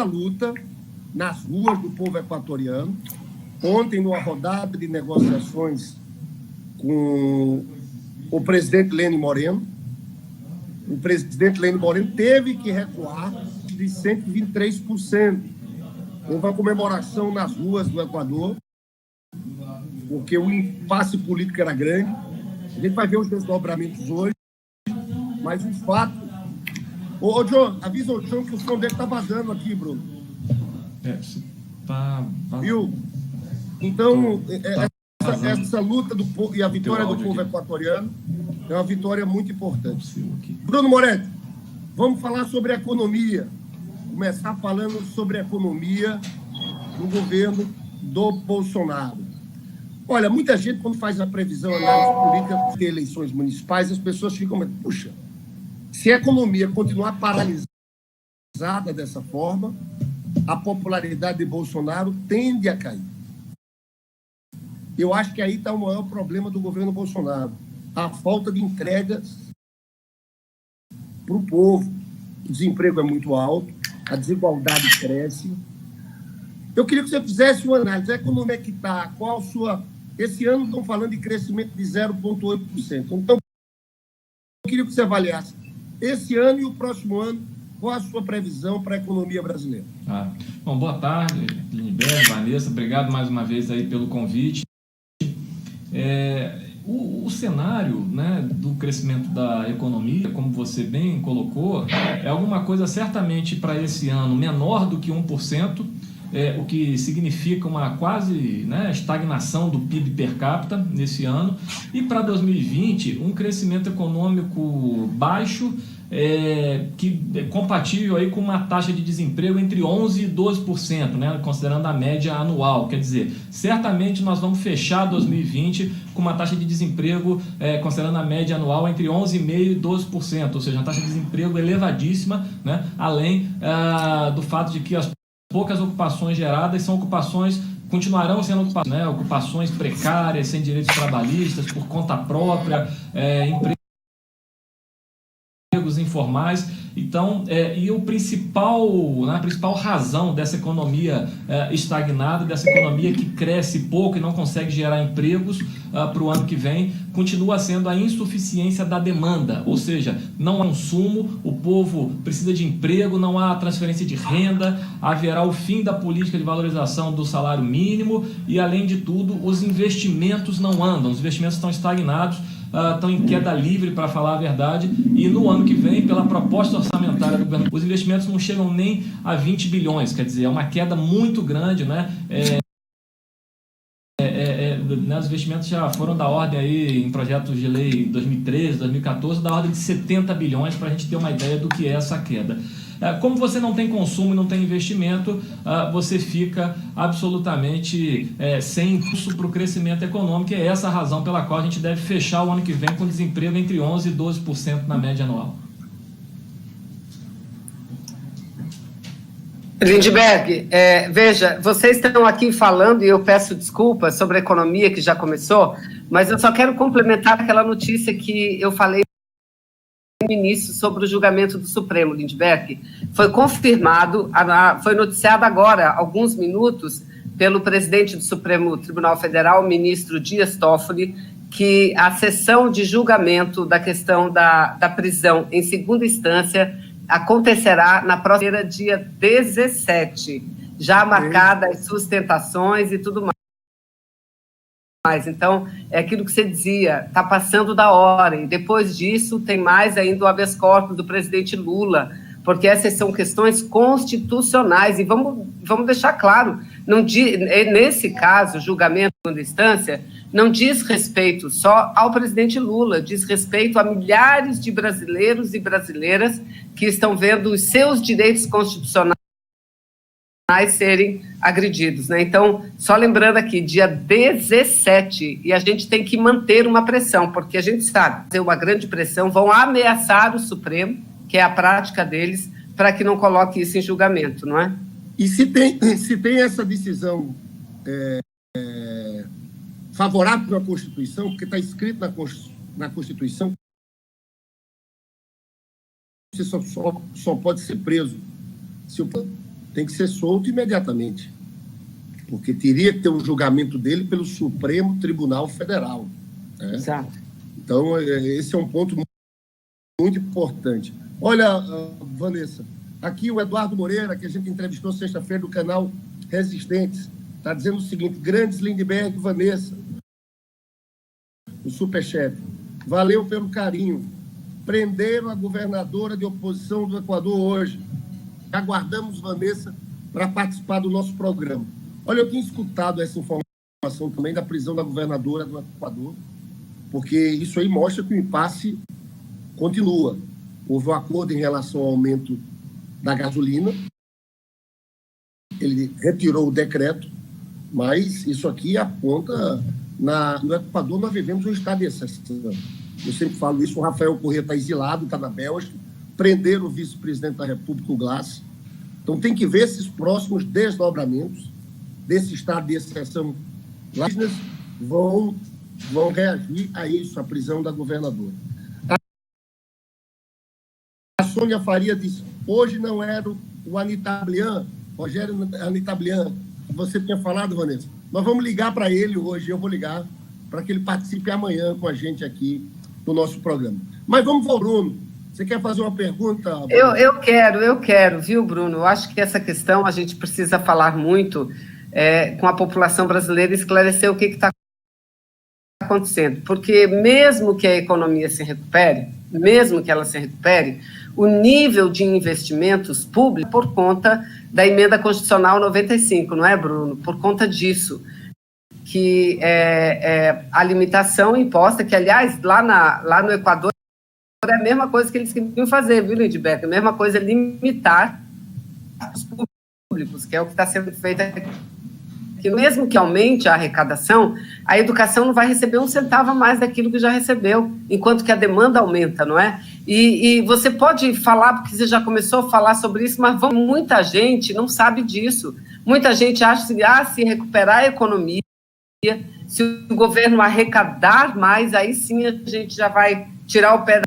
dura luta nas ruas do povo equatoriano. Ontem, numa rodada de negociações com o presidente Lenín Moreno, o presidente Lenín Moreno teve que recuar de 123%. Houve uma comemoração nas ruas do Equador, porque o impasse político era grande. A gente vai ver os desdobramentos hoje, mas o fato... Ô, John, avisa o John que o som dele está vazando aqui, Bruno. Tá vazando. Viu? Então, essa luta do povo e a vitória do povo equatoriano é uma vitória muito importante. Bruno Moretti, vamos falar sobre a economia. Começar falando sobre a economia no governo do Bolsonaro. Olha, muita gente, quando faz a previsão, análise política de eleições municipais, as pessoas ficam, puxa, se a economia continuar paralisada dessa forma, a popularidade de Bolsonaro tende a cair. Eu acho que aí está o maior problema do governo Bolsonaro, a falta de entregas para o povo. O desemprego é muito alto, a desigualdade cresce. Eu queria que você fizesse uma análise. A economia que está, qual a sua... Esse ano estão falando de crescimento de 0,8%. Então, eu queria que você avaliasse esse ano e o próximo ano, qual a sua previsão para a economia brasileira? Bom, boa tarde, Lindbergh, Vanessa, obrigado mais uma vez aí pelo convite. O cenário, né, do crescimento da economia, como você bem colocou, é alguma coisa certamente para esse ano menor do que 1%, o que significa uma quase, né, estagnação do PIB per capita nesse ano, e para 2020 um crescimento econômico baixo, que é compatível aí com uma taxa de desemprego entre 11% e 12%, né, considerando a média anual. Quer dizer, certamente nós vamos fechar 2020 com uma taxa de desemprego, considerando a média anual, entre 11,5% e 12%, ou seja, uma taxa de desemprego elevadíssima, né, além do fato de que as poucas ocupações geradas são ocupações, continuarão sendo ocupações, né, ocupações precárias, sem direitos trabalhistas, por conta própria, empregos informais. Então, e a principal razão dessa economia estagnada, dessa economia que cresce pouco e não consegue gerar empregos para o ano que vem, continua sendo a insuficiência da demanda, ou seja, não há consumo, o povo precisa de emprego, não há transferência de renda, haverá o fim da política de valorização do salário mínimo e, além de tudo, os investimentos não andam, os investimentos estão estagnados, estão em queda livre, para falar a verdade, e no ano que vem, pela proposta orçamentária do governo, os investimentos não chegam nem a 20 bilhões, quer dizer, é uma queda muito grande, né? Os investimentos já foram da ordem aí, em projetos de lei 2013, 2014, da ordem de 70 bilhões, para a gente ter uma ideia do que é essa queda. Como você não tem consumo e não tem investimento, você fica absolutamente sem impulso para o crescimento econômico, e é essa a razão pela qual a gente deve fechar o ano que vem com desemprego entre 11% e 12% na média anual. Lindbergh, veja, vocês estão aqui falando, e eu peço desculpas sobre a economia que já começou, mas eu só quero complementar aquela notícia que eu falei no início sobre o julgamento do Supremo, Lindbergh. Foi confirmado, foi noticiado agora, há alguns minutos, pelo presidente do Supremo Tribunal Federal, o ministro Dias Toffoli, que a sessão de julgamento da questão da prisão em segunda instância acontecerá na próxima dia 17, já marcada as sustentações e tudo mais. Então, é aquilo que você dizia, está passando da hora, e depois disso tem mais ainda o habeas corpus do presidente Lula, porque essas são questões constitucionais, e vamos deixar claro, nesse caso, julgamento de segunda instância, não diz respeito só ao presidente Lula, diz respeito a milhares de brasileiros e brasileiras que estão vendo os seus direitos constitucionais serem agredidos, né? Então, só lembrando aqui, dia 17, e a gente tem que manter uma pressão, porque a gente sabe, fazer uma grande pressão, vão ameaçar o Supremo, que é a prática deles, para que não coloque isso em julgamento, não é? E se tem essa decisão favorável à Constituição, porque está escrito na Constituição, você só pode ser preso se o tem que ser solto imediatamente, porque teria que ter um julgamento dele pelo Supremo Tribunal Federal. Né? Exato. Então, esse é um ponto muito importante. Olha, Vanessa, aqui o Eduardo Moreira, que a gente entrevistou sexta-feira do canal Resistentes, está dizendo o seguinte: Grandes Lindbergh, Vanessa, o superchefe, valeu pelo carinho. Prenderam a governadora de oposição do Equador hoje. Aguardamos Vanessa para participar do nosso programa. Olha, eu tinha escutado essa informação também da prisão da governadora do Equador, porque isso aí mostra que o impasse continua. Houve um acordo em relação ao aumento da gasolina, ele retirou o decreto, mas isso aqui aponta... No Equador nós vivemos um estado de exceção. Eu sempre falo isso, o Rafael Corrêa está exilado, está na Bélgica, prenderam o vice-presidente da República, o Glass. Então tem que ver esses próximos desdobramentos desse estado de exceção. Lá vão reagir a isso, a prisão da governadora. A Sônia Faria disse, hoje não era o Anitablian, Rogério Anitablian, que você tinha falado, Vanessa. Nós vamos ligar para ele hoje, eu vou ligar para que ele participe amanhã com a gente aqui no nosso programa. Mas vamos ao Bruno. Você quer fazer uma pergunta? Eu quero, viu, Bruno? Eu acho que essa questão a gente precisa falar muito com a população brasileira e esclarecer o que está acontecendo. Porque mesmo que a economia se recupere, o nível de investimentos públicos por conta da emenda constitucional 95, não é, Bruno? Por conta disso, que a limitação imposta, que, aliás, lá no Equador, é a mesma coisa que eles queriam fazer, viu, Lindbergh? A mesma coisa é limitar os públicos, que é o que está sendo feito aqui. Que mesmo que aumente a arrecadação, a educação não vai receber um centavo a mais daquilo que já recebeu, enquanto que a demanda aumenta, não é? E você pode falar, porque você já começou a falar sobre isso, mas muita gente não sabe disso. Muita gente acha que se recuperar a economia, se o governo arrecadar mais, aí sim a gente já vai tirar o pé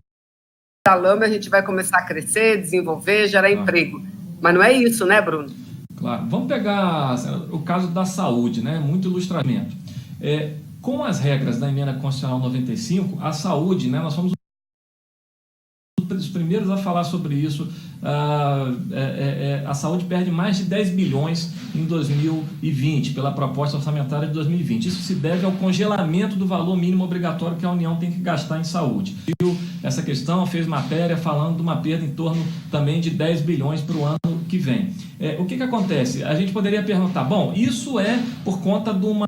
da lama, a gente vai começar a crescer, desenvolver, gerar emprego. Mas não é isso, né, Bruno? Claro. Vamos pegar o caso da saúde, né? Muito ilustramento. Com as regras da emenda constitucional 95, a saúde, né? Nós fomos os primeiros a falar sobre isso. A saúde perde mais de 10 bilhões em 2020, pela proposta orçamentária de 2020. Isso se deve ao congelamento do valor mínimo obrigatório que a União tem que gastar em saúde. Essa questão fez matéria falando de uma perda em torno também de 10 bilhões para o ano que vem. O que acontece? A gente poderia perguntar, bom, isso é por conta de uma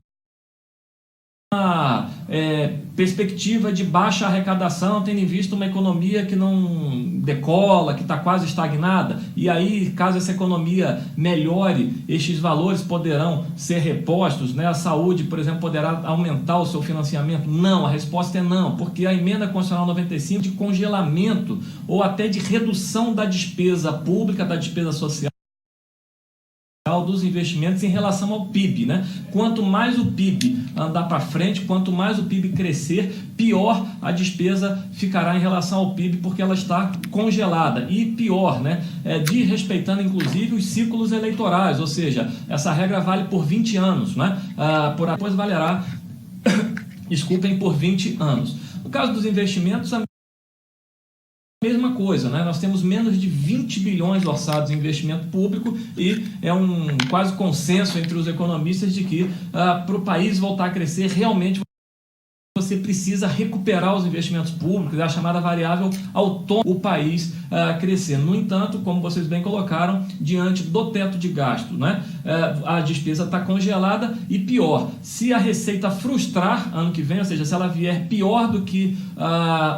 perspectiva de baixa arrecadação, tendo em vista uma economia que não decola, que está quase estagnada, e aí, caso essa economia melhore, estes valores poderão ser repostos, né? A saúde, por exemplo, poderá aumentar o seu financiamento? Não, a resposta é não, porque a emenda constitucional 95 de congelamento ou até de redução da despesa pública, da despesa social, dos investimentos em relação ao PIB, né? Quanto mais o PIB andar para frente, quanto mais o PIB crescer, pior a despesa ficará em relação ao PIB, porque ela está congelada. E pior, né? Desrespeitando inclusive os ciclos eleitorais, ou seja, essa regra vale por 20 anos, né? Depois valerá, desculpem, por 20 anos. No caso dos investimentos, a mesma coisa, né? Nós temos menos de 20 bilhões orçados em investimento público e é um quase consenso entre os economistas de que para o país voltar a crescer, realmente você precisa recuperar os investimentos públicos, a chamada variável autônoma, o país crescer. No entanto, como vocês bem colocaram, diante do teto de gasto, né, a despesa está congelada e pior, se a receita frustrar ano que vem, ou seja, se ela vier pior do que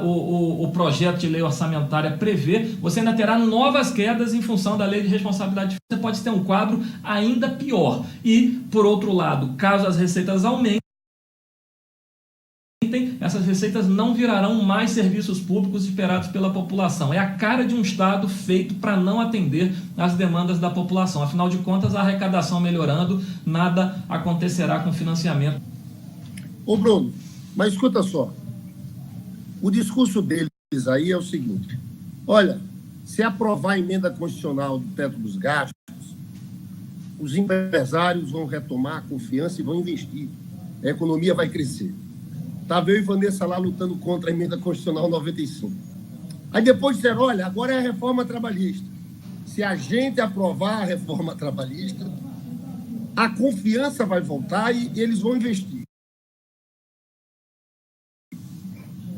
o projeto de lei orçamentária prevê, você ainda terá novas quedas em função da lei de responsabilidade. Você pode ter um quadro ainda pior. E, por outro lado, caso as receitas aumentem, essas receitas não virarão mais serviços públicos esperados pela população. É a cara de um Estado feito para não atender às demandas da população. Afinal de contas, a arrecadação melhorando, nada acontecerá com financiamento. Ô Bruno, mas escuta só. O discurso deles aí é o seguinte. Olha, se aprovar a emenda constitucional do teto dos gastos, os empresários vão retomar a confiança e vão investir. A economia vai crescer. Estava eu e Vanessa lá lutando contra a emenda constitucional 95. Aí depois disseram, olha, agora é a reforma trabalhista. Se a gente aprovar a reforma trabalhista, a confiança vai voltar e eles vão investir.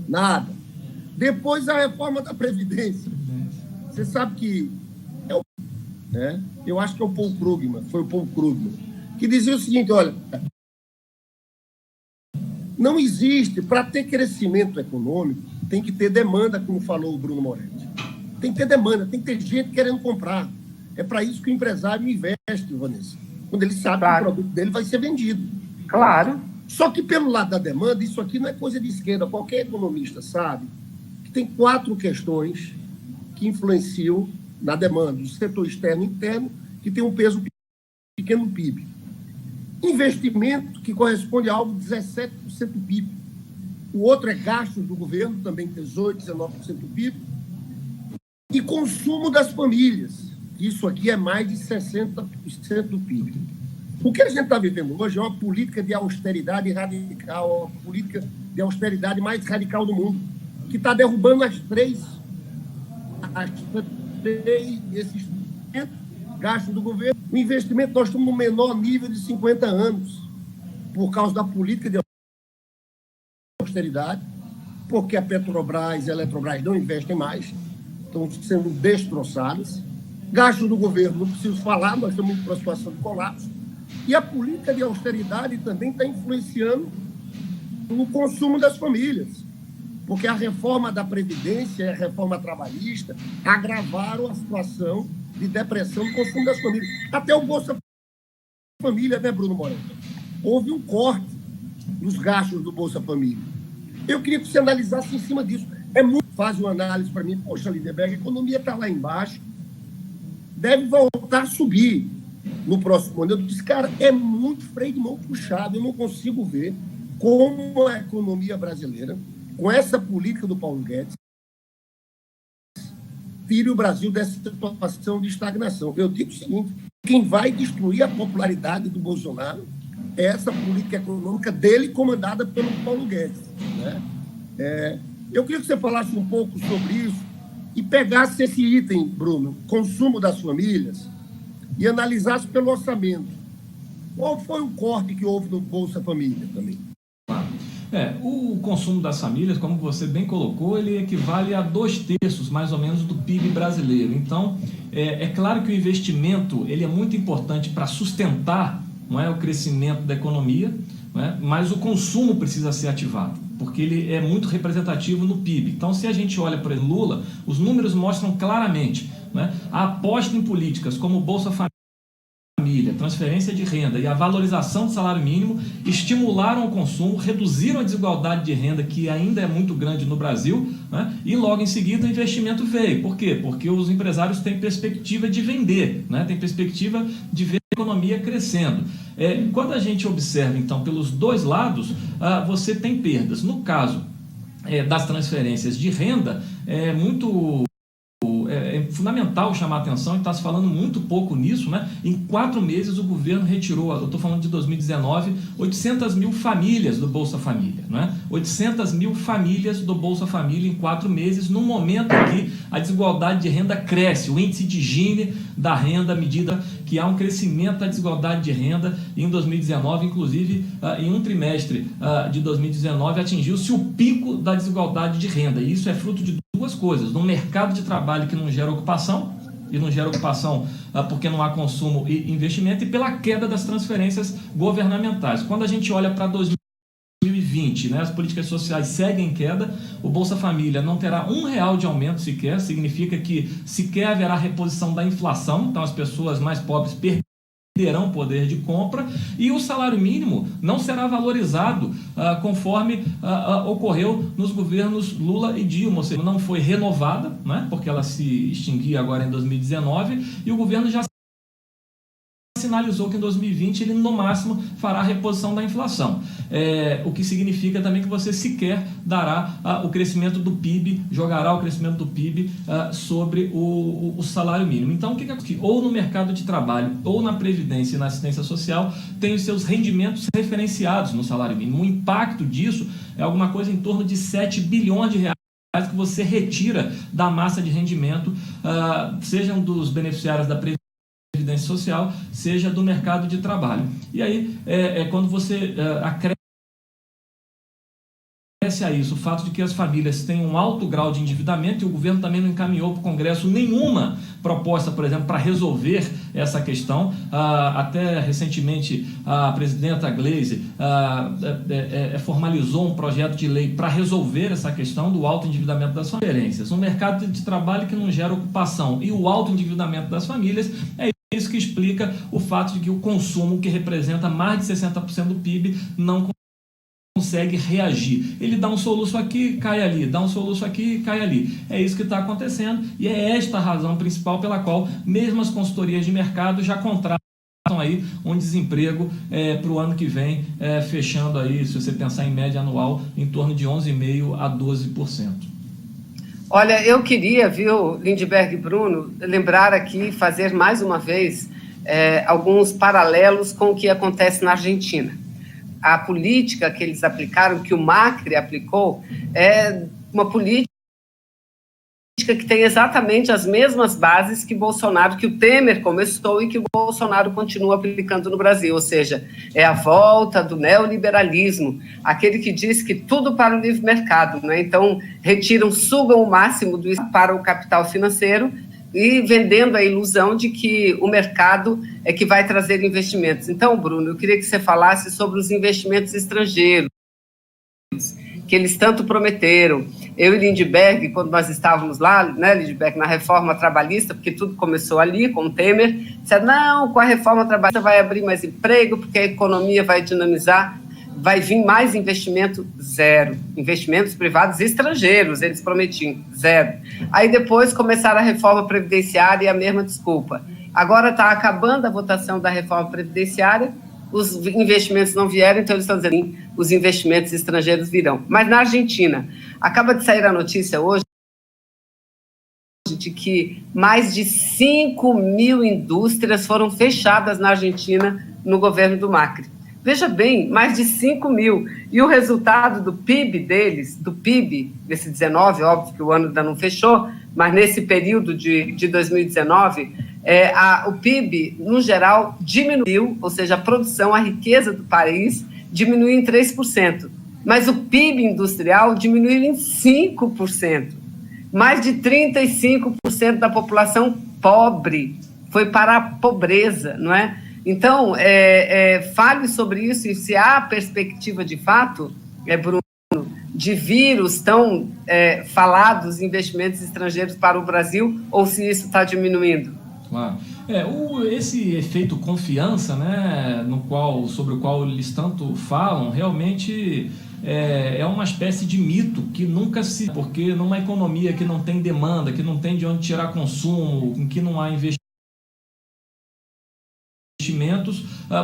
Nada. Depois a reforma da Previdência. Você sabe que eu acho que é o Paul Krugman, foi o Paul Krugman, que dizia o seguinte, olha, não existe, para ter crescimento econômico, tem que ter demanda, como falou o Bruno Moretti. Tem que ter demanda, tem que ter gente querendo comprar. É para isso que o empresário investe, Vanessa, quando ele sabe que o produto dele vai ser vendido. Claro. Só que pelo lado da demanda, isso aqui não é coisa de esquerda. Qualquer economista sabe que tem 4 questões que influenciam na demanda. O setor externo e interno, que tem um peso pequeno no PIB. Investimento, que corresponde a algo de 17% do PIB. O outro é gastos do governo, também 18%, 19% do PIB. E consumo das famílias. Isso aqui é mais de 60% do PIB. O que a gente está vivendo hoje é uma política de austeridade radical, a política de austeridade mais radical do mundo, que está derrubando esses três gastos do governo. O investimento, nós estamos no menor nível de 50 anos, por causa da política de austeridade, porque a Petrobras e a Eletrobras não investem mais, estão sendo destroçadas. Gastos do governo, não preciso falar, nós estamos em uma situação de colapso. E a política de austeridade também está influenciando no consumo das famílias, porque a reforma da Previdência e a reforma trabalhista agravaram a situação de depressão no consumo das famílias. Até o Bolsa Família, né, Bruno Moreira? Houve um corte nos gastos do Bolsa Família. Eu queria que você analisasse em cima disso. É muito fácil uma análise para mim. Poxa, Lindenberg, a economia está lá embaixo, deve voltar a subir no próximo ano. Eu disse, cara, é muito freio de mão puxado. Eu não consigo ver como a economia brasileira, com essa política do Paulo Guedes, tire o Brasil dessa situação de estagnação. Eu digo o seguinte, quem vai destruir a popularidade do Bolsonaro é essa política econômica dele, comandada pelo Paulo Guedes, né? Eu queria que você falasse um pouco sobre isso e pegasse esse item, Bruno, consumo das famílias, e analisasse pelo orçamento. Qual foi o corte que houve no Bolsa Família também? O consumo das famílias, como você bem colocou, ele equivale a 2/3, mais ou menos, do PIB brasileiro. Então, é claro que o investimento ele é muito importante para sustentar, não é, o crescimento da economia, não é, mas o consumo precisa ser ativado, porque ele é muito representativo no PIB. Então, se a gente olha para Lula, os números mostram claramente, não é, a aposta em políticas como o Bolsa Família, transferência de renda e a valorização do salário mínimo estimularam o consumo, reduziram a desigualdade de renda, que ainda é muito grande no Brasil, né? E logo em seguida o investimento veio. Por quê? Porque os empresários têm perspectiva de vender, né? Têm perspectiva de ver a economia crescendo. Quando a gente observa, então, pelos dois lados, você tem perdas. No caso das transferências de renda, é fundamental chamar a atenção, e está se falando muito pouco nisso, né? Em 4 meses o governo retirou, eu estou falando de 2019, 800 mil famílias do Bolsa Família, né? 800 mil famílias do Bolsa Família em 4 meses, num momento em que a desigualdade de renda cresce, o índice de Gini da renda, à medida que há um crescimento da desigualdade de renda. Em 2019, inclusive, em um trimestre de 2019, atingiu-se o pico da desigualdade de renda, e isso é fruto de 2 coisas: num mercado de trabalho que não gera ocupação, e não gera ocupação porque não há consumo e investimento, e pela queda das transferências governamentais. Quando a gente olha para 2020, né, as políticas sociais seguem em queda, o Bolsa Família não terá R$1 de aumento sequer, significa que sequer haverá reposição da inflação, então as pessoas mais pobres perderão poder de compra, e o salário mínimo não será valorizado conforme ocorreu nos governos Lula e Dilma, ou seja, não foi renovada, né, porque ela se extinguia agora em 2019, e o governo já sinalizou que em 2020 ele, no máximo, fará a reposição da inflação. O que significa também que você sequer dará o crescimento do PIB, jogará o crescimento do PIB sobre o salário mínimo. Então, o que é que ou no mercado de trabalho, ou na Previdência e na assistência social, tem os seus rendimentos referenciados no salário mínimo. O impacto disso é alguma coisa em torno de 7 bilhões de reais que você retira da massa de rendimento, sejam dos beneficiários da Previdência Social, seja do mercado de trabalho. E aí, quando você acresce a isso o fato de que as famílias têm um alto grau de endividamento, e o governo também não encaminhou para o Congresso nenhuma proposta, por exemplo, para resolver essa questão. Até recentemente a presidenta Gleisi formalizou um projeto de lei para resolver essa questão do alto endividamento das famílias. Um mercado de trabalho que não gera ocupação e o alto endividamento das famílias é isso que explica o fato de que o consumo, que representa mais de 60% do PIB, não consegue reagir. Ele dá um soluço aqui, cai ali, dá um soluço aqui, cai ali. É isso que está acontecendo, e é esta a razão principal pela qual mesmo as consultorias de mercado já contratam aí um desemprego para o ano que vem, fechando aí, se você pensar em média anual, em torno de 11,5% a 12%. Olha, eu queria, viu, Lindbergh e Bruno, lembrar aqui, fazer mais uma vez alguns paralelos com o que acontece na Argentina. A política que eles aplicaram, que o Macri aplicou, é uma política que tem exatamente as mesmas bases que Bolsonaro, que o Temer começou e que o Bolsonaro continua aplicando no Brasil, ou seja, é a volta do neoliberalismo, aquele que diz que tudo para o livre mercado, né? Então, sugam o máximo do para o capital financeiro e vendendo a ilusão de que o mercado é que vai trazer investimentos. Então, Bruno, eu queria que você falasse sobre os investimentos estrangeiros, que eles tanto prometeram. Eu e Lindbergh, quando nós estávamos lá, né, Lindbergh, na reforma trabalhista, porque tudo começou ali com o Temer, disseram, não, com a reforma trabalhista vai abrir mais emprego, porque a economia vai dinamizar, vai vir mais investimento, zero. Investimentos privados estrangeiros, eles prometiam, zero. Aí depois começaram a reforma previdenciária e a mesma desculpa. Agora está acabando a votação da reforma previdenciária, os investimentos não vieram, então eles estão dizendo que os investimentos estrangeiros virão. Mas na Argentina, acaba de sair a notícia hoje de que mais de 5.000 indústrias foram fechadas na Argentina no governo do Macri. Veja bem, mais de 5.000. E o resultado do PIB deles, do PIB desse 19, óbvio que o ano ainda não fechou, mas nesse período de 2019, o PIB, no geral, diminuiu, ou seja, a produção, a riqueza do país diminuiu em 3%. Mas o PIB industrial diminuiu em 5%. Mais de 35% da população pobre foi para a pobreza, não é? Então, fale sobre isso e se há perspectiva de fato, Bruno, de vir os tão falados investimentos estrangeiros para o Brasil, ou se isso está diminuindo? Claro. Esse efeito confiança, né, sobre o qual eles tanto falam, realmente é uma espécie de mito que nunca se... Porque numa economia que não tem demanda, que não tem de onde tirar consumo, em que não há investimentos,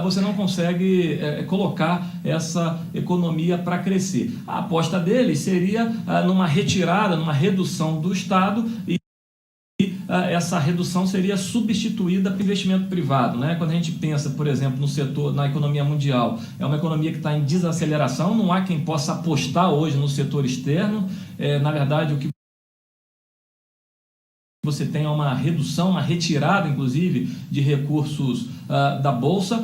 você não consegue colocar essa economia para crescer. A aposta deles seria numa retirada, numa redução do Estado, e essa redução seria substituída por investimento privado, né? Quando a gente pensa, por exemplo, no setor, na economia mundial, é uma economia que está em desaceleração, não há quem possa apostar hoje no setor externo. Na verdade, o que você tem uma redução, uma retirada, inclusive, de recursos da Bolsa,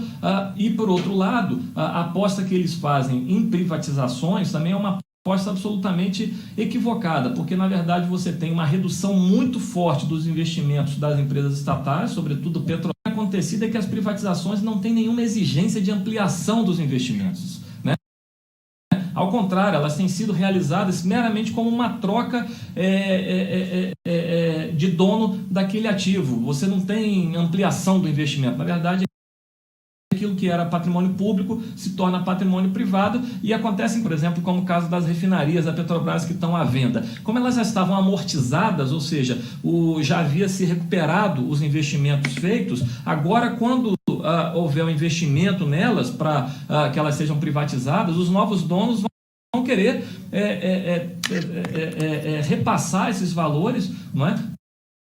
e, por outro lado, a aposta que eles fazem em privatizações também é uma aposta absolutamente equivocada, porque, na verdade, você tem uma redução muito forte dos investimentos das empresas estatais, sobretudo petróleo. O que tem acontecido é que as privatizações não têm nenhuma exigência de ampliação dos investimentos, né? Ao contrário, elas têm sido realizadas meramente como uma troca de dono daquele ativo. Você não tem ampliação do investimento. Na verdade, aquilo que era patrimônio público se torna patrimônio privado, e acontecem, por exemplo, como o caso das refinarias da Petrobras que estão à venda. Como elas já estavam amortizadas, ou seja, já havia se recuperado os investimentos feitos, agora quando houver um investimento nelas para que elas sejam privatizadas, os novos donos vão querer repassar esses valores, não é,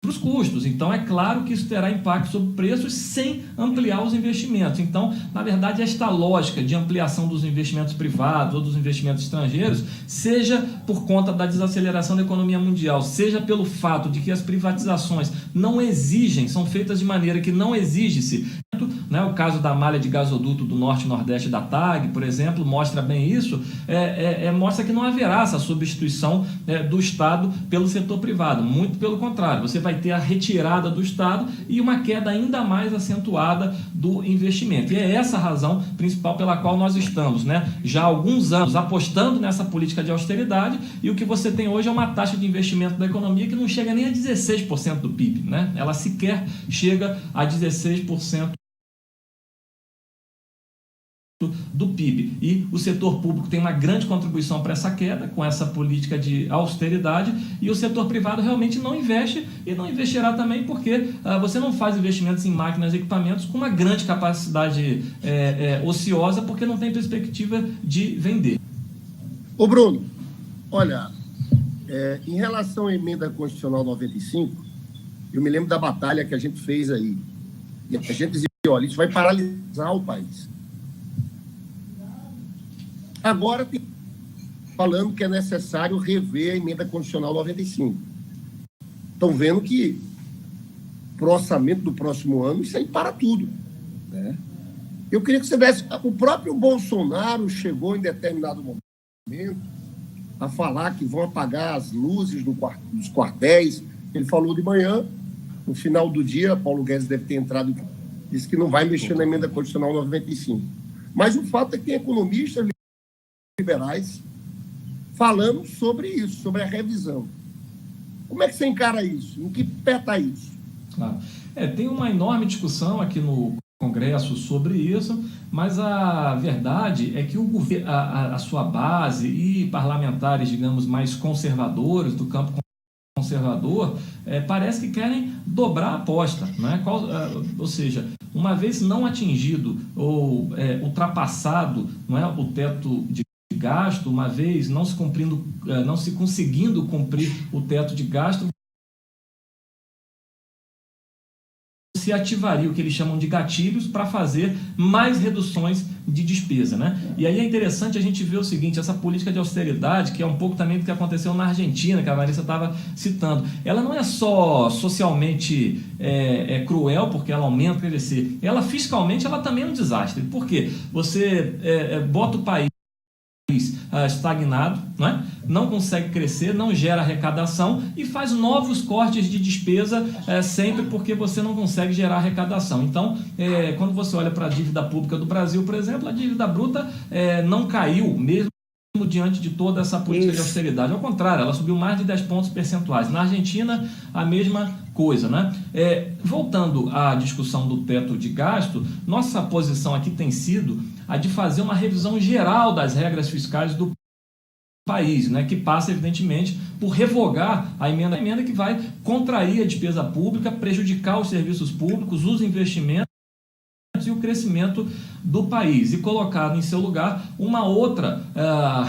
para os custos. Então, é claro que isso terá impacto sobre preços sem ampliar os investimentos. Então, na verdade, esta lógica de ampliação dos investimentos privados ou dos investimentos estrangeiros, seja por conta da desaceleração da economia mundial, seja pelo fato de que as privatizações não exigem, são feitas de maneira que não exige-se, né? O caso da malha de gasoduto do norte e nordeste da TAG, por exemplo, mostra bem isso, mostra que não haverá essa substituição do Estado pelo setor privado. Muito pelo contrário, você vai ter a retirada do Estado e uma queda ainda mais acentuada do investimento. E é essa a razão principal pela qual nós estamos, né, já há alguns anos apostando nessa política de austeridade, e o que você tem hoje é uma taxa de investimento da economia que não chega nem a 16% do PIB, né? Ela sequer chega a 16% do PIB, e o setor público tem uma grande contribuição para essa queda, com essa política de austeridade, e o setor privado realmente não investe, e não investirá também porque você não faz investimentos em máquinas e equipamentos com uma grande capacidade ociosa, porque não tem perspectiva de vender. Ô Bruno, olha, em relação à emenda constitucional 95, eu me lembro da batalha que a gente fez aí, e a gente dizia, olha, isso vai paralisar o país. Agora, falando que é necessário rever a emenda constitucional 95. Estão vendo que para o orçamento do próximo ano, isso aí para tudo, né? Eu queria que você desse... O próprio Bolsonaro chegou em determinado momento a falar que vão apagar as luzes dos quartéis. Ele falou de manhã, no final do dia, Paulo Guedes deve ter entrado e disse que não vai mexer na emenda constitucional 95. Mas o fato é que tem economistas liberais falando sobre isso, sobre a revisão. Como é que você encara isso? Em que pé está isso? Claro. Tem uma enorme discussão aqui no Congresso sobre isso, mas a verdade é que o governo, a sua base e parlamentares, digamos, mais conservadores do campo conservador, parece que querem dobrar a aposta, né? Ou seja, uma vez não atingido ou ultrapassado, não é, o teto de gasto, uma vez não se conseguindo cumprir o teto de gasto, se ativaria o que eles chamam de gatilhos para fazer mais reduções de despesa, né? E aí é interessante a gente ver o seguinte, essa política de austeridade, que é um pouco também do que aconteceu na Argentina, que a Vanessa estava citando, ela não é só socialmente cruel, porque ela aumenta o crescer, ela fiscalmente ela também é um desastre. Por quê? Você bota o país estagnado, não consegue crescer, não gera arrecadação e faz novos cortes de despesa sempre porque você não consegue gerar arrecadação. Então, quando você olha para a dívida pública do Brasil, por exemplo, a dívida bruta não caiu, mesmo diante de toda essa política de austeridade. Ao contrário, ela subiu mais de 10 pontos percentuais. Na Argentina, a mesma coisa, né? Voltando à discussão do teto de gasto, nossa posição aqui tem sido a de fazer uma revisão geral das regras fiscais do país, né, que passa, evidentemente, por revogar a emenda que vai contrair a despesa pública, prejudicar os serviços públicos, os investimentos e o crescimento do país, e colocar em seu lugar uma outra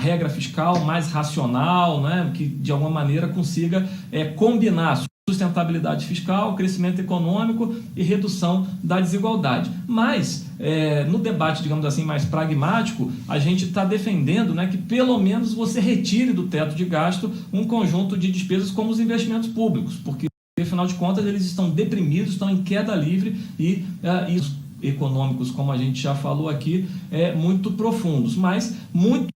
regra fiscal mais racional, né, que de alguma maneira consiga combinar sustentabilidade fiscal, crescimento econômico e redução da desigualdade. Mas, no debate, digamos assim, mais pragmático, a gente está defendendo, né, que pelo menos você retire do teto de gasto um conjunto de despesas como os investimentos públicos, porque, afinal de contas, eles estão deprimidos, estão em queda livre e isso econômicos, como a gente já falou aqui, muito profundos, mas muitos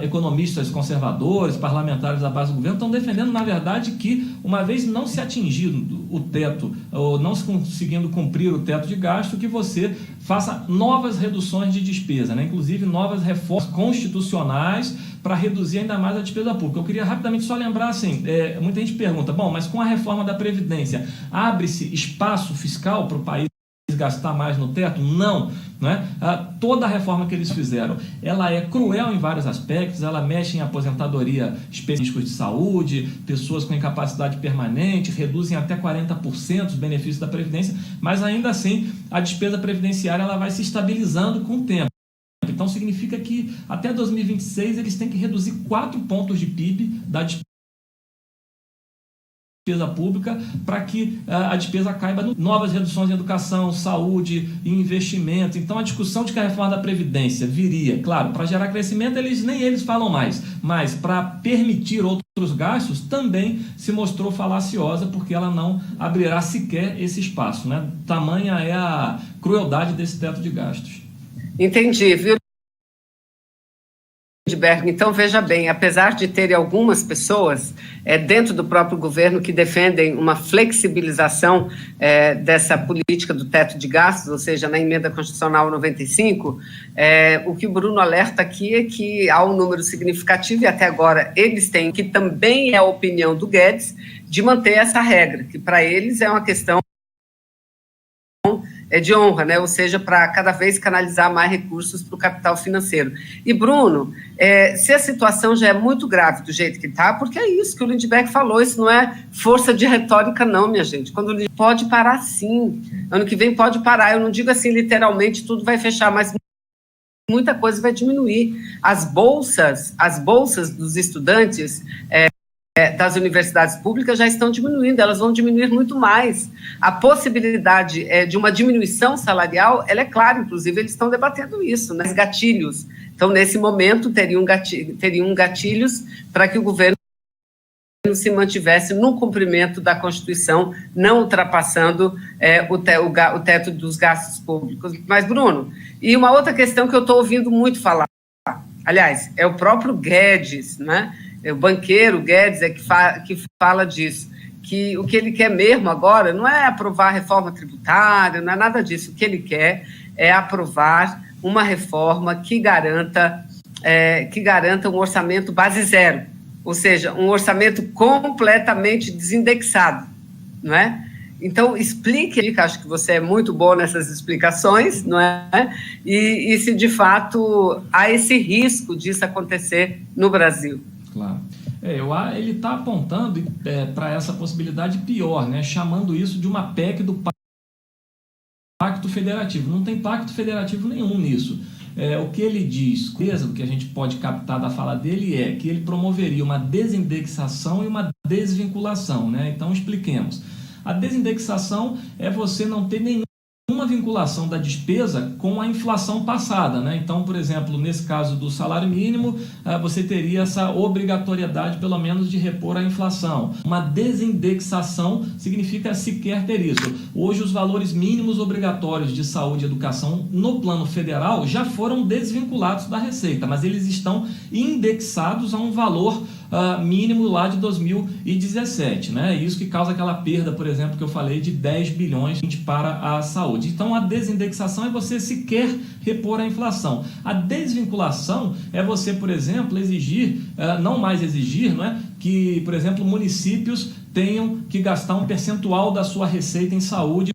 economistas conservadores, parlamentares da base do governo estão defendendo, na verdade, que uma vez não se atingindo o teto, ou não se conseguindo cumprir o teto de gasto, que você faça novas reduções de despesa, né? Inclusive novas reformas constitucionais para reduzir ainda mais a despesa pública. Eu queria rapidamente só lembrar, assim, muita gente pergunta, bom, mas com a reforma da Previdência, abre-se espaço fiscal para o país gastar mais no teto? Não, não é? Toda a reforma que eles fizeram, ela é cruel em vários aspectos, ela mexe em aposentadoria, específicos de saúde, pessoas com incapacidade permanente, reduzem até 40% os benefícios da Previdência, mas ainda assim a despesa previdenciária ela vai se estabilizando com o tempo. Então significa que até 2026 eles têm que reduzir 4 pontos de PIB da despesa pública para que a despesa caiba em novas reduções em educação, saúde e investimento. Então a discussão de que a reforma da Previdência viria, claro, para gerar crescimento, nem eles falam mais, mas para permitir outros gastos também se mostrou falaciosa, porque ela não abrirá sequer esse espaço, né? Tamanha é a crueldade desse teto de gastos. Entendi, viu, Lindbergh? Então, veja bem, apesar de ter algumas pessoas dentro do próprio governo que defendem uma flexibilização dessa política do teto de gastos, ou seja, na emenda constitucional 95, o que o Bruno alerta aqui é que há um número significativo, e até agora eles têm, que também é a opinião do Guedes, de manter essa regra, que para eles é uma questão de honra, né? Ou seja, para cada vez canalizar mais recursos para o capital financeiro. E, Bruno, se a situação já é muito grave do jeito que está, porque é isso que o Lindbergh falou, isso não é força de retórica não, minha gente. Quando pode parar, sim. Ano que vem pode parar. Eu não digo assim, literalmente, tudo vai fechar, mas muita coisa vai diminuir. As bolsas dos estudantes das universidades públicas já estão diminuindo, elas vão diminuir muito mais. A possibilidade de uma diminuição salarial, ela é clara, inclusive eles estão debatendo isso, né? Gatilhos. Então, nesse momento, teriam gatilhos para que o governo se mantivesse no cumprimento da Constituição, não ultrapassando o teto dos gastos públicos. Mas, Bruno, e uma outra questão que eu estou ouvindo muito falar, aliás, é o próprio Guedes, né? O banqueiro Guedes que fala disso, que o que ele quer mesmo agora não é aprovar a reforma tributária, não é nada disso. O que ele quer é aprovar uma reforma que garanta um orçamento base zero, ou seja, um orçamento completamente desindexado, não é? Então, explique, acho que você é muito bom nessas explicações, não é? E se de fato há esse risco disso acontecer no Brasil. Claro. Ele está apontando para essa possibilidade pior, né? Chamando isso de uma PEC do Pacto Federativo. Não tem pacto federativo nenhum nisso. O que ele diz, o que a gente pode captar da fala dele é que ele promoveria uma desindexação e uma desvinculação, né? Então, expliquemos. A desindexação é você não ter nenhuma vinculação da despesa com a inflação passada, né? Então, por exemplo, nesse caso do salário mínimo, você teria essa obrigatoriedade, pelo menos, de repor a inflação. Uma desindexação significa sequer ter isso. Hoje, os valores mínimos obrigatórios de saúde e educação no plano federal já foram desvinculados da Receita, mas eles estão indexados a um valor mínimo lá de 2017, né? Isso que causa aquela perda, por exemplo, que eu falei de 10 bilhões para a saúde. Então, a desindexação é você sequer repor a inflação. A desvinculação é você, por exemplo, exigir, não mais exigir, não é? Que, por exemplo, municípios tenham que gastar um percentual da sua receita em saúde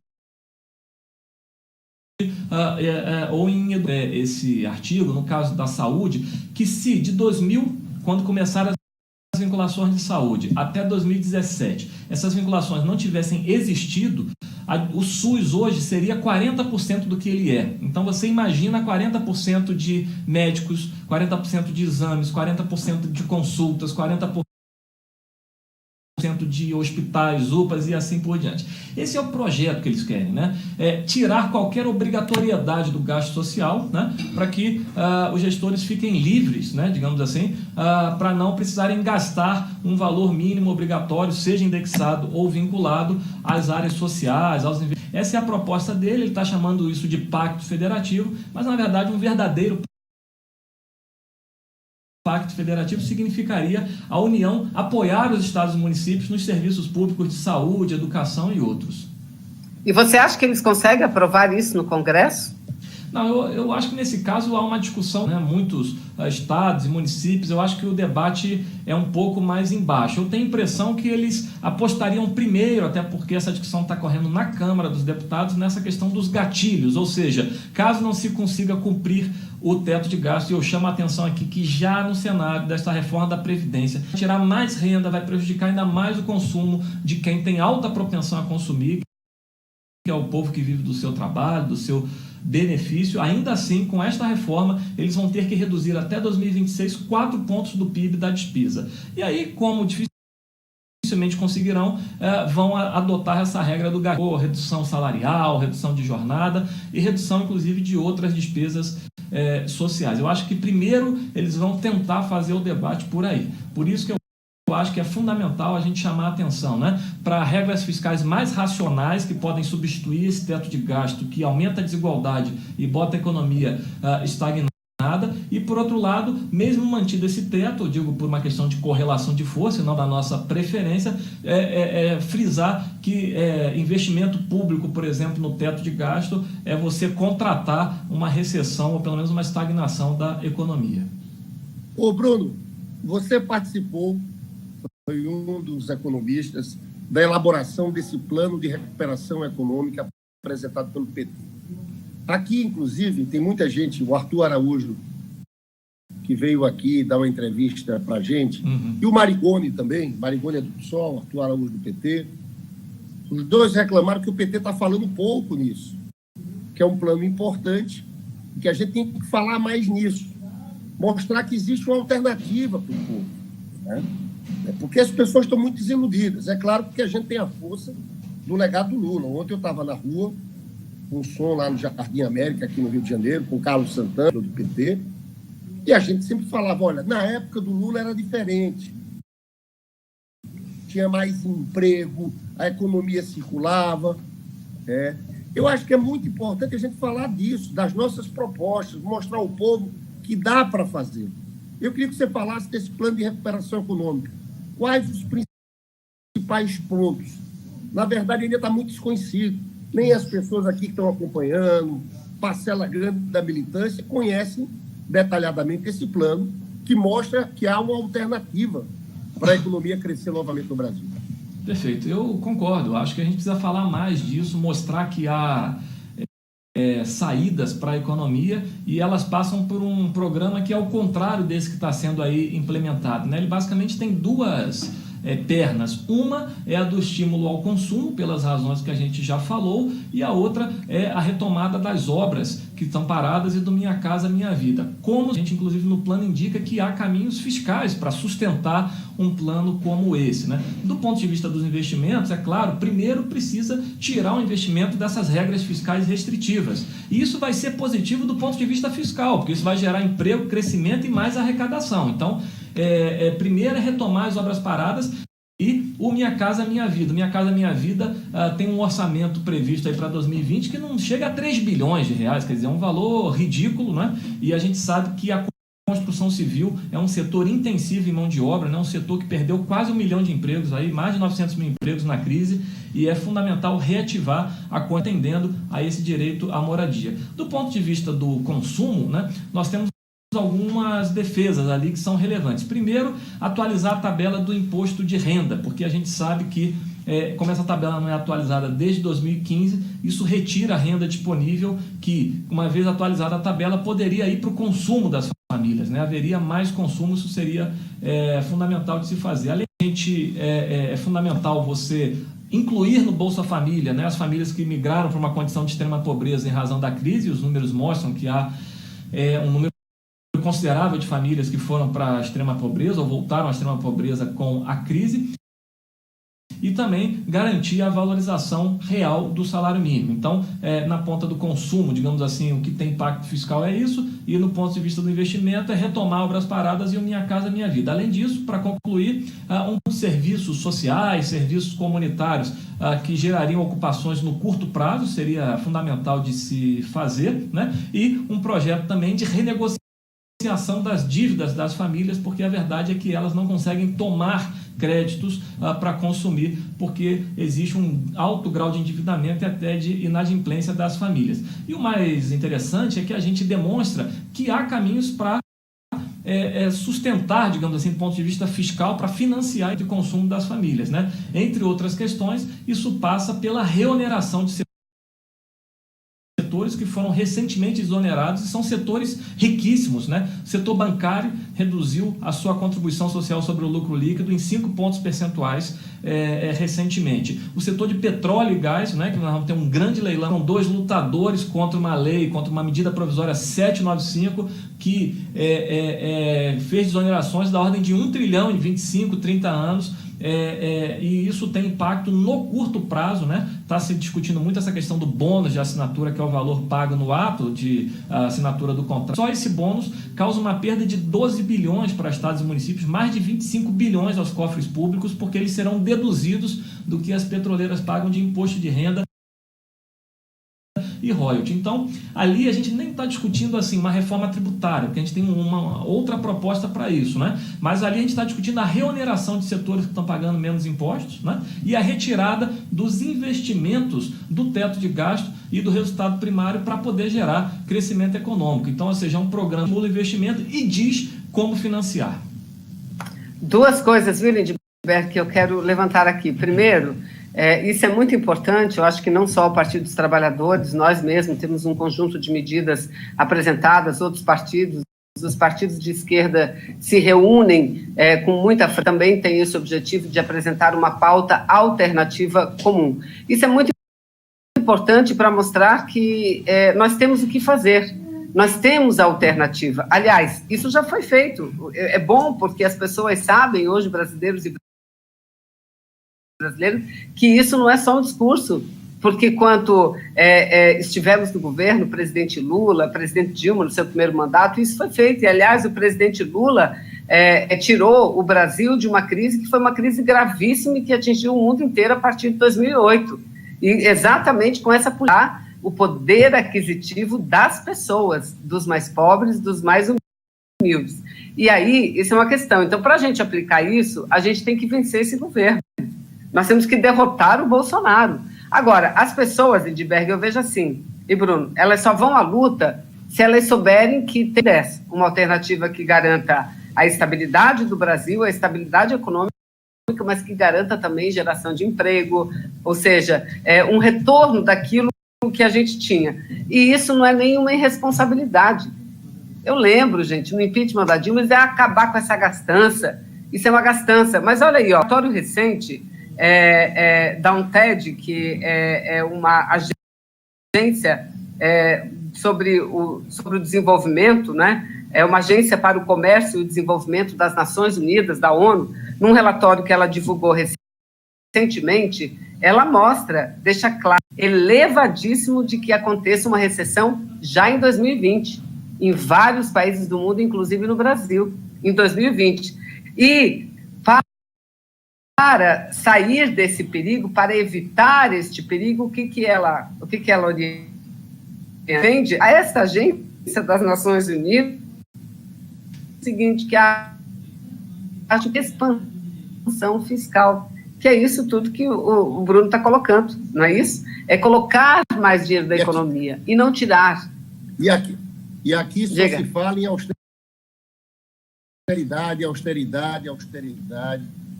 ou em esse artigo, no caso da saúde, que se de 2000, quando começaram as vinculações de saúde, até 2017, essas vinculações não tivessem existido, o SUS hoje seria 40% do que ele é. Então você imagina 40% de médicos, 40% de exames, 40% de consultas, 40% de hospitais, UPAs e assim por diante. Esse é o projeto que eles querem, né? Tirar qualquer obrigatoriedade do gasto social, né? Para que os gestores fiquem livres, né? Digamos assim, para não precisarem gastar um valor mínimo obrigatório, seja indexado ou vinculado às áreas sociais, aos investimentos. Essa é a proposta dele, ele está chamando isso de pacto federativo, mas na verdade um verdadeiro pacto federativo significaria a União apoiar os estados e municípios nos serviços públicos de saúde, educação e outros. E você acha que eles conseguem aprovar isso no Congresso? Não, eu acho que nesse caso há uma discussão, né? Muitos estados e municípios, eu acho que o debate é um pouco mais embaixo. Eu tenho a impressão que eles apostariam primeiro, até porque essa discussão está correndo na Câmara dos Deputados, nessa questão dos gatilhos, ou seja, caso não se consiga cumprir o teto de gasto, e eu chamo a atenção aqui que já no cenário desta reforma da Previdência, tirar mais renda vai prejudicar ainda mais o consumo de quem tem alta propensão a consumir, que é o povo que vive do seu trabalho, do seu benefício. Ainda assim, com esta reforma, eles vão ter que reduzir até 2026 4 pontos do PIB da despesa. E aí, como dificilmente conseguirão, vão adotar essa regra do gasto, redução salarial, redução de jornada e redução, inclusive, de outras despesas sociais. Eu acho que primeiro eles vão tentar fazer o debate por aí. Por isso que eu acho que é fundamental a gente chamar a atenção, né, para regras fiscais mais racionais que podem substituir esse teto de gasto que aumenta a desigualdade e bota a economia estagnada. E, por outro lado, mesmo mantido esse teto, eu digo por uma questão de correlação de força, não da nossa preferência, frisar que investimento público, por exemplo, no teto de gasto, é você contratar uma recessão ou pelo menos uma estagnação da economia. Ô Bruno, você participou, foi um dos economistas da elaboração desse plano de recuperação econômica apresentado pelo PT. Aqui, inclusive, tem muita gente, o Arthur Araújo, que veio aqui dar uma entrevista para a gente, e o Marigoni também, Marigoni é do PSOL, Arthur Araújo do PT. Os dois reclamaram que o PT está falando pouco nisso, que é um plano importante, que a gente tem que falar mais nisso, mostrar que existe uma alternativa para o povo, né? Porque as pessoas estão muito desiludidas. É claro que a gente tem a força do legado do Lula. Ontem eu estava na rua, com um som lá no Jardim América, aqui no Rio de Janeiro, com o Carlos Santana, do PT, e a gente sempre falava, olha, na época do Lula era diferente. Tinha mais emprego, a economia circulava. Eu acho que é muito importante a gente falar disso, das nossas propostas, mostrar ao povo que dá para fazer. Eu queria que você falasse desse plano de recuperação econômica. Quais os principais pontos? Na verdade, ainda está muito desconhecido. Nem as pessoas aqui que estão acompanhando, parcela grande da militância, conhecem detalhadamente esse plano que mostra que há uma alternativa para a economia crescer novamente no Brasil. Perfeito, eu concordo. Acho que a gente precisa falar mais disso, mostrar que há saídas para a economia e elas passam por um programa que é o contrário desse que está sendo aí implementado, né? Ele basicamente tem duas pernas. Uma é a do estímulo ao consumo, pelas razões que a gente já falou, e a outra é a retomada das obras que estão paradas e do Minha Casa Minha Vida. Como a gente, inclusive, no plano indica que há caminhos fiscais para sustentar um plano como esse, né? Do ponto de vista dos investimentos, é claro, primeiro precisa tirar o investimento dessas regras fiscais restritivas. E isso vai ser positivo do ponto de vista fiscal, porque isso vai gerar emprego, crescimento e mais arrecadação. Então, primeiro é retomar as obras paradas e o Minha Casa Minha Vida. Minha Casa Minha Vida tem um orçamento previsto aí para 2020 que não chega a 3 bilhões de reais, quer dizer, é um valor ridículo, né? E a gente sabe que a construção civil é um setor intensivo em mão de obra, né? Um setor que perdeu quase 1 milhão de empregos, aí, mais de 900 mil empregos na crise, e é fundamental reativar a conta atendendo a esse direito à moradia. Do ponto de vista do consumo, né, nós temos algumas defesas ali que são relevantes. Primeiro, atualizar a tabela do imposto de renda, porque a gente sabe que, como essa tabela não é atualizada desde 2015, isso retira a renda disponível que, uma vez atualizada a tabela, poderia ir para o consumo das famílias, né? Haveria mais consumo, isso seria fundamental de se fazer. Além disso, é fundamental você incluir no Bolsa Família, né, as famílias que migraram para uma condição de extrema pobreza em razão da crise, e os números mostram que há um número considerável de famílias que foram para a extrema pobreza ou voltaram à extrema pobreza com a crise, e também garantir a valorização real do salário mínimo. Então, na ponta do consumo, digamos assim, o que tem impacto fiscal é isso, e no ponto de vista do investimento é retomar obras paradas e o Minha Casa Minha Vida. Além disso, para concluir, serviços sociais, serviços comunitários que gerariam ocupações no curto prazo, seria fundamental de se fazer, né? E um projeto também de renegociação das dívidas das famílias, porque a verdade é que elas não conseguem tomar créditos para consumir, porque existe um alto grau de endividamento e até de inadimplência das famílias. E o mais interessante é que a gente demonstra que há caminhos para sustentar, digamos assim, do ponto de vista fiscal, para financiar o consumo das famílias, né? Entre outras questões, isso passa pela reoneração de setores que foram recentemente exonerados e são setores riquíssimos, né? O setor bancário reduziu a sua contribuição social sobre o lucro líquido em 5 pontos percentuais recentemente. O setor de petróleo e gás, né, que nós vamos ter um grande leilão, são 2 lutadores contra uma lei, contra uma medida provisória 795, que fez desonerações da ordem de 1 trilhão em 25, 30 anos, e isso tem impacto no curto prazo, né? Está se discutindo muito essa questão do bônus de assinatura, que é o valor pago no ato de assinatura do contrato. Só esse bônus causa uma perda de 12 bilhões para estados e municípios, mais de 25 bilhões aos cofres públicos, porque eles serão deduzidos do que as petroleiras pagam de imposto de renda e royalty. Então, ali a gente nem está discutindo assim uma reforma tributária, porque a gente tem uma outra proposta para isso, né? Mas ali a gente está discutindo a reoneração de setores que estão pagando menos impostos, né? E a retirada dos investimentos do teto de gasto e do resultado primário para poder gerar crescimento econômico. Então, ou seja, é um programa que estimula o investimento e diz como financiar. 2 coisas, viu, Lindbergh, que eu quero levantar aqui. Primeiro, isso é muito importante. Eu acho que não só o Partido dos Trabalhadores, nós mesmos temos um conjunto de medidas apresentadas, outros partidos, os partidos de esquerda se reúnem com muita também tem esse objetivo de apresentar uma pauta alternativa comum. Isso é muito importante para mostrar que nós temos o que fazer. Nós temos a alternativa. Aliás, isso já foi feito. É bom porque as pessoas sabem, hoje, brasileiros e brasileiros, que isso não é só um discurso, porque quando estivemos no governo, o presidente Lula, o presidente Dilma, no seu primeiro mandato, isso foi feito. E, aliás, o presidente Lula tirou o Brasil de uma crise que foi uma crise gravíssima e que atingiu o mundo inteiro a partir de 2008. E exatamente com essa política, o poder aquisitivo das pessoas, dos mais pobres, dos mais humildes. E aí, isso é uma questão. Então, para a gente aplicar isso, a gente tem que vencer esse governo. Nós temos que derrotar o Bolsonaro. Agora, as pessoas, Lindbergh, eu vejo assim, e Bruno, elas só vão à luta se elas souberem que tem uma alternativa que garanta a estabilidade do Brasil, a estabilidade econômica, mas que garanta também geração de emprego, ou seja, um retorno daquilo que a gente tinha. E isso não é nenhuma irresponsabilidade. Eu lembro, gente, no impeachment da Dilma, é acabar com essa gastança. Isso é uma gastança. Mas olha aí, ó, relatório recente da UNTED, que é uma agência sobre o desenvolvimento, né? É uma agência para o comércio e o desenvolvimento das Nações Unidas, da ONU, num relatório que ela divulgou recentemente, ela mostra, deixa claro, elevadíssimo de que aconteça uma recessão já em 2020, em vários países do mundo, inclusive no Brasil, em 2020. E para sair desse perigo, para evitar este perigo, o que ela orienta? A essa agência das Nações Unidas, o seguinte, que acho que expansão fiscal, que é isso tudo que o Bruno está colocando, não é isso? É colocar mais dinheiro da economia e não tirar. E aqui só se fala em austeridade.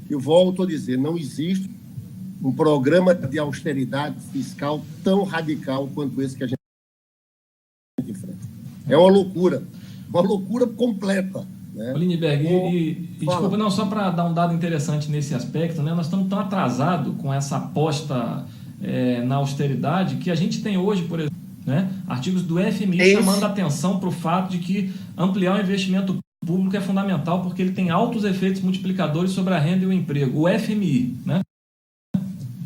Eu volto a dizer, não existe um programa de austeridade fiscal tão radical quanto esse que a gente enfrenta. É uma loucura completa. Né? Lindbergh, e desculpa, não, só para dar um dado interessante nesse aspecto, né? Nós estamos tão atrasados com essa aposta na austeridade que a gente tem hoje, por exemplo, né, artigos do FMI chamando a atenção para o fato de que ampliar o investimento público é fundamental porque ele tem altos efeitos multiplicadores sobre a renda e o emprego. O FMI, né?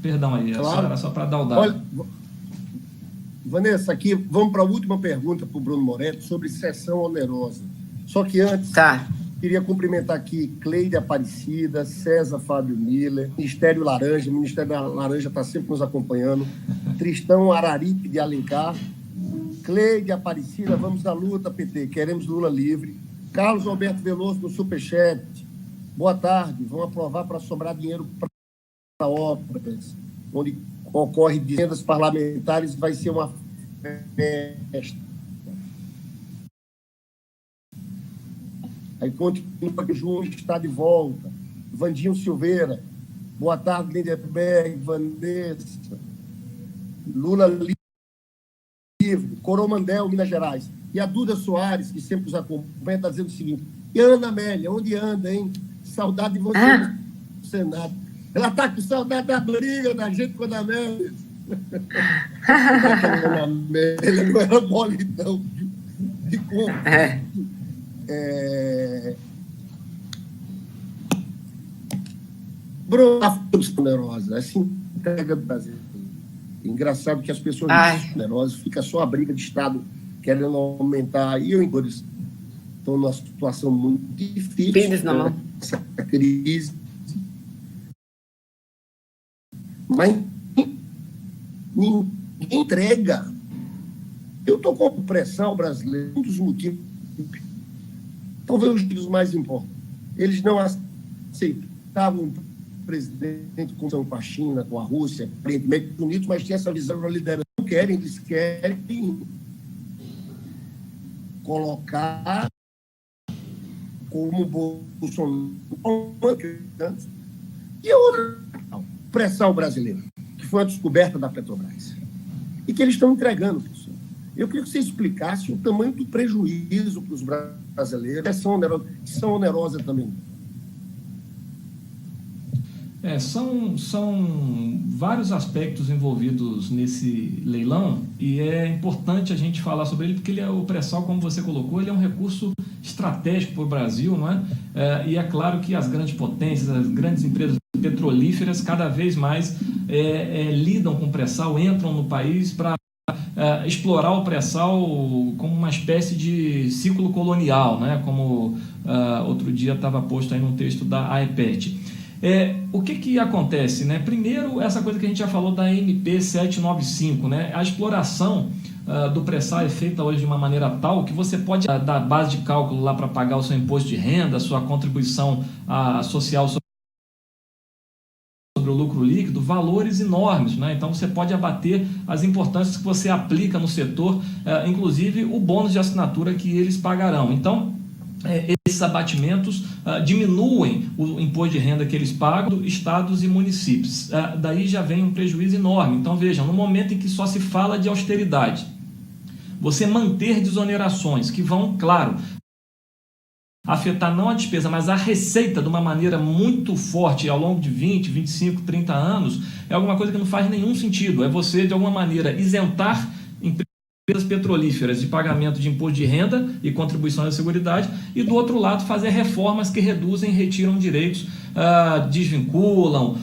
Perdão aí, claro. Era só para dar o dado. Olha, Vanessa, aqui vamos para a última pergunta para o Bruno Moretti sobre cessão onerosa. Só que antes, queria cumprimentar aqui Cleide Aparecida, César Fábio Miller, Ministério Laranja, o Ministério da Laranja está sempre nos acompanhando, Tristão Araripe de Alencar, Cleide Aparecida, vamos à luta, PT, queremos Lula livre, Carlos Alberto Veloso no Superchat, Boa tarde. Vão aprovar para sobrar dinheiro para obras, onde ocorre de emendas parlamentares, vai ser uma festa. Aí continua que o João está de volta. Vandinho Silveira. Boa tarde, Lindenberg, Vanessa. Lula Livre. Coromandel, Minas Gerais. E a Duda Soares, que sempre nos acompanha, está dizendo o seguinte: e Ana Amélia, onde anda, hein? Saudade de você no Senado. Ela está com saudade da briga da gente com a Ana Amélia. A Ana Amélia não era mole, não. De como. Bruno, generosa, assim, entrega do Brasil. Engraçado que as pessoas generosas fica só a briga de Estado querendo aumentar. E eu estou numa situação muito difícil, essa crise. Mas ninguém entrega. Eu estou com pressão brasileira, um dos motivos, talvez os mais importantes. Eles não aceitavam o presidente com a China, com a Rússia, aparentemente unidos, mas tinha essa visão da liderança. Não querem, eles querem colocar como Bolsonaro e outra pressão brasileira, que foi a descoberta da Petrobras, e que eles estão entregando, pessoal. Eu queria que você explicasse o tamanho do prejuízo para os brasileiros, que são onerosas também. São vários aspectos envolvidos nesse leilão e é importante a gente falar sobre ele porque o pré-sal, como você colocou, ele é um recurso estratégico para o Brasil, não é? E é claro que as grandes potências, as grandes empresas petrolíferas cada vez mais lidam com o pré-sal, entram no país para explorar o pré-sal como uma espécie de ciclo colonial, né? Como outro dia estava posto aí num texto da AEPET. O que acontece, né? Primeiro, essa coisa que a gente já falou da MP 795, né? A exploração do pré-sal é feita hoje de uma maneira tal que você pode dar base de cálculo lá para pagar o seu imposto de renda, a sua contribuição social sobre o lucro líquido, valores enormes, né? Então você pode abater as importâncias que você aplica no setor, inclusive o bônus de assinatura que eles pagarão. Então, esses abatimentos diminuem o imposto de renda que eles pagam, estados e municípios. Daí já vem um prejuízo enorme. Então vejam, no momento em que só se fala de austeridade, você manter desonerações que vão, claro, afetar não a despesa, mas a receita de uma maneira muito forte ao longo de 20, 25, 30 anos, é alguma coisa que não faz nenhum sentido. É você, de alguma maneira, isentar empresas petrolíferas de pagamento de imposto de renda e contribuição à seguridade e, do outro lado, fazer reformas que reduzem e retiram direitos, desvinculam,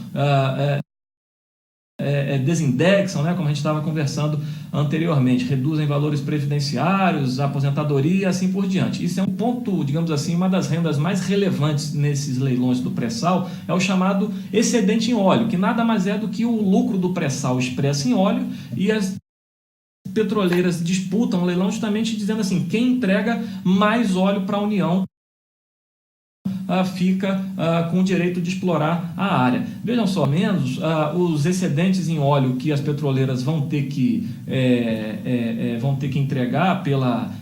desindexam, né, como a gente estava conversando anteriormente, reduzem valores previdenciários, aposentadoria e assim por diante. Isso é um ponto, digamos assim, uma das rendas mais relevantes nesses leilões do pré-sal, é o chamado excedente em óleo, que nada mais é do que o lucro do pré-sal expresso em óleo, e as petroleiras disputam o leilão justamente dizendo assim, quem entrega mais óleo para a União fica com o direito de explorar a área. Vejam só, menos os excedentes em óleo que as petroleiras vão ter que entregar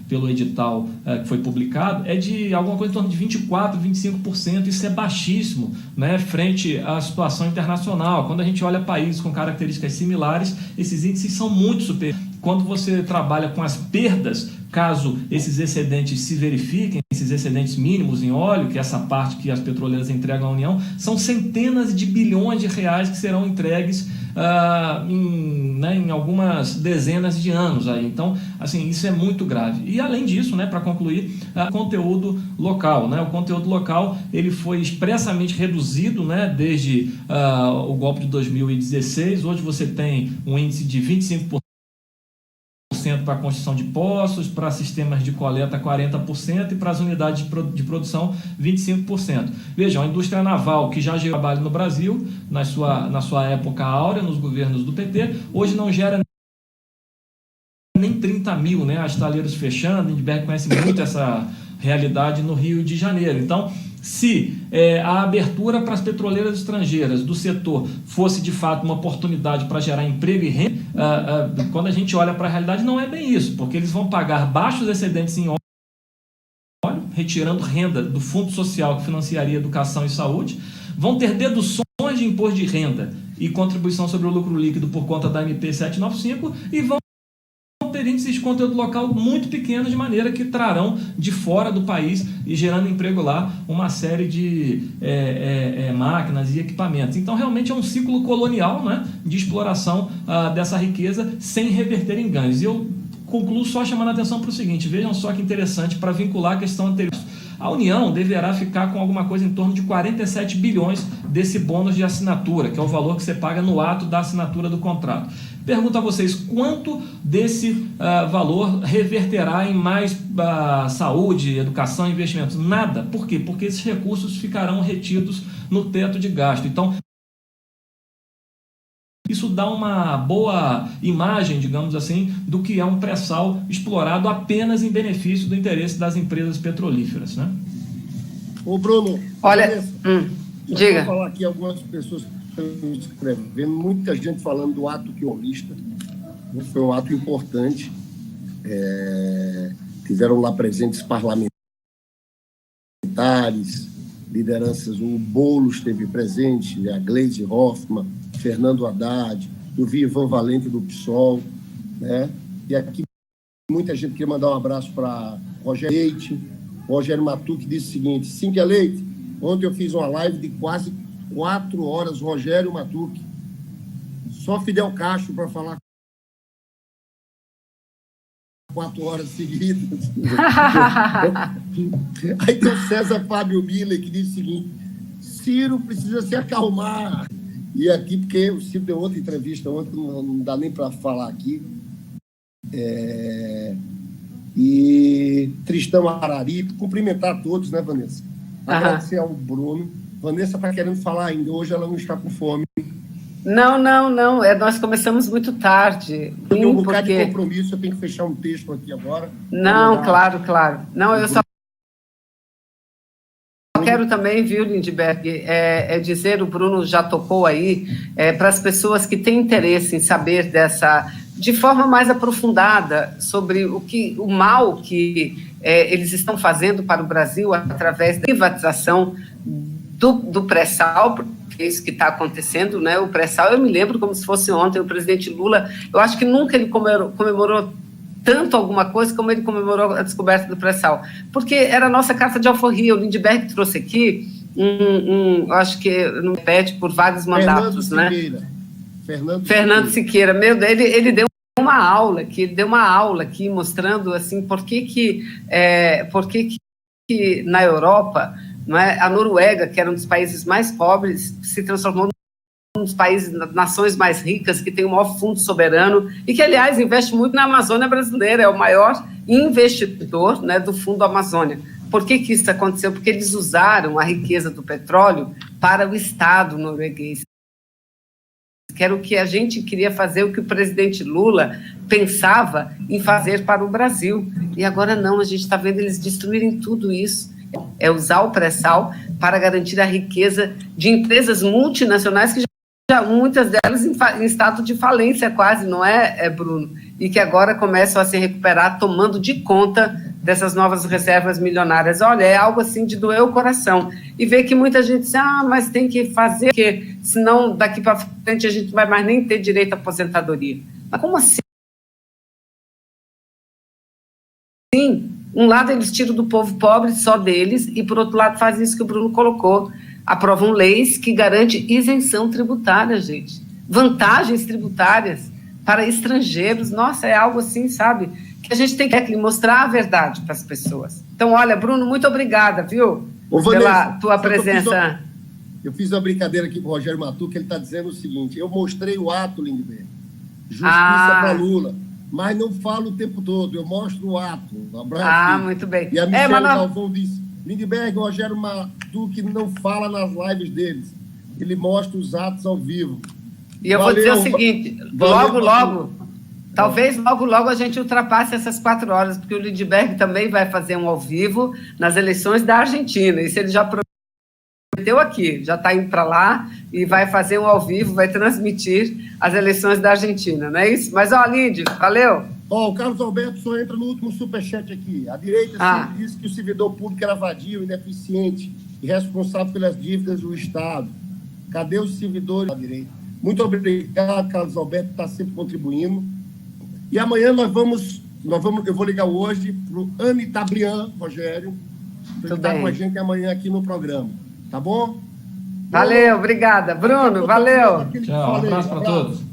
pelo edital que foi publicado é de alguma coisa em torno de 24%, 25%. Isso é baixíssimo, né, frente à situação internacional. Quando a gente olha países com características similares, esses índices são muito superiores. Quando você trabalha com as perdas, caso esses excedentes se verifiquem, esses excedentes mínimos em óleo, que é essa parte que as petroleiras entregam à União, são centenas de bilhões de reais que serão entregues em algumas dezenas de anos. Aí. Então, assim, isso é muito grave. E, além disso, né, para concluir, conteúdo local. Né? O conteúdo local ele foi expressamente reduzido, né, desde o golpe de 2016. Hoje você tem um índice de 25% para a construção de poços, para sistemas de coleta 40% e para as unidades de produção 25%. Vejam, a indústria naval, que já gerou trabalho no Brasil, na sua época áurea, nos governos do PT, hoje não gera nem 30 mil, né? As estaleiras fechando, a Lindbergh conhece muito essa realidade no Rio de Janeiro. Então, Se a abertura para as petroleiras estrangeiras do setor fosse de fato uma oportunidade para gerar emprego e renda, quando a gente olha para a realidade não é bem isso, porque eles vão pagar baixos excedentes em óleo, retirando renda do Fundo Social que financiaria educação e saúde, vão ter deduções de imposto de renda e contribuição sobre o lucro líquido por conta da MP 795 e vão ter índices de conteúdo local muito pequenos, de maneira que trarão de fora do país e gerando emprego lá uma série de máquinas e equipamentos. Então, realmente é um ciclo colonial, né, de exploração dessa riqueza sem reverter em ganhos. E eu concluo só chamando a atenção para o seguinte, vejam só que interessante para vincular a questão anterior. A União deverá ficar com alguma coisa em torno de 47 bilhões desse bônus de assinatura, que é o valor que você paga no ato da assinatura do contrato. Pergunto a vocês, quanto desse valor reverterá em mais saúde, educação e investimentos? Nada. Por quê? Porque esses recursos ficarão retidos no teto de gasto. Então, isso dá uma boa imagem, digamos assim, do que é um pré-sal explorado apenas em benefício do interesse das empresas petrolíferas, né? Ô, Bruno, olha, diga. Eu vou falar aqui algumas pessoas que estão escrevendo, muita gente falando do ato quiolista. Foi um ato importante. Tiveram lá presentes parlamentares, lideranças, o Boulos esteve presente, a Gleisi Hoffmann, Fernando Haddad, eu vi Ivan Valente do PSOL, né? E aqui muita gente quer mandar um abraço para Rogério Leite. Rogério Matuque disse o seguinte: Cíntia Leite, ontem eu fiz uma live de quase 4 horas, Rogério Matuque, só Fidel Castro para falar 4 horas seguidas. Aí tem o César Fábio Miller que diz o seguinte: Ciro precisa se acalmar. E aqui, porque o Ciro deu outra entrevista ontem, não dá nem para falar aqui. E Tristão Araripe, cumprimentar todos, né, Vanessa? Agradecer ao Bruno. Vanessa está querendo falar ainda, hoje ela não está com fome. Não, nós começamos muito tarde. Tem um bocado de compromisso, eu tenho que fechar um texto aqui agora. Não, claro. Não, eu só quero também, viu, Lindbergh, dizer, o Bruno já tocou aí, para as pessoas que têm interesse em saber de forma mais aprofundada sobre o mal que eles estão fazendo para o Brasil através da privatização do pré-sal, porque é isso que está acontecendo, né? O pré-sal, eu me lembro como se fosse ontem, o presidente Lula, eu acho que nunca ele comemorou tanto alguma coisa como ele comemorou a descoberta do pré-sal, porque era a nossa carta de alforria. O Lindbergh trouxe aqui acho que não repete por vários mandatos, né? Fernando Siqueira, ele deu uma aula aqui mostrando assim por que na Europa, não é, a Noruega, que era um dos países mais pobres, se transformou um dos países, nações mais ricas, que tem o maior fundo soberano e que, aliás, investe muito na Amazônia brasileira, é o maior investidor, né, do Fundo Amazônia. Por que isso aconteceu? Porque eles usaram a riqueza do petróleo para o Estado norueguês, que era o que a gente queria fazer, o que o presidente Lula pensava em fazer para o Brasil. E agora não, a gente está vendo eles destruírem tudo isso. É usar o pré-sal para garantir a riqueza de empresas multinacionais que já muitas delas em estado de falência quase, não é, Bruno? E que agora começam a se recuperar tomando de conta dessas novas reservas milionárias. Olha, é algo assim de doer o coração. E ver que muita gente diz, mas tem que fazer, porque senão daqui para frente a gente não vai mais nem ter direito à aposentadoria. Mas como assim? Sim, um lado eles tiram do povo pobre, só deles, e por outro lado fazem isso que o Bruno colocou, aprovam leis que garantem isenção tributária, gente. Vantagens tributárias para estrangeiros. Nossa, é algo assim, sabe? Que a gente tem que mostrar a verdade para as pessoas. Então, olha, Bruno, muito obrigada, viu? Vanessa, pela tua presença. Eu fiz uma brincadeira aqui com o Rogério Matuque, ele está dizendo o seguinte: eu mostrei o ato, Lindbergh, justiça para Lula, mas não falo o tempo todo, eu mostro o ato. Um abraço. Muito bem. E a Michelle Galvão disse: Lindbergh, o Rogério Matuque não fala nas lives deles, ele mostra os atos ao vivo. E eu vou dizer o seguinte, talvez logo a gente ultrapasse essas 4 horas, porque o Lindbergh também vai fazer um ao vivo nas eleições da Argentina, e se ele já prometeu aqui, já está indo para lá e vai fazer um ao vivo, vai transmitir as eleições da Argentina, não é isso? Mas, ó, Lídio, valeu. Ó, o Carlos Alberto só entra no último superchat aqui. A direita disse que o servidor público era vadio, ineficiente e responsável pelas dívidas do Estado. Cadê os servidores da direita? Muito obrigado, Carlos Alberto, está sempre contribuindo. E amanhã eu vou ligar hoje para o Anitabrian, Rogério, para ele estar com a gente amanhã aqui no programa. Tá bom? Valeu, obrigada. Bruno, valeu. Tchau, um abraço para todos.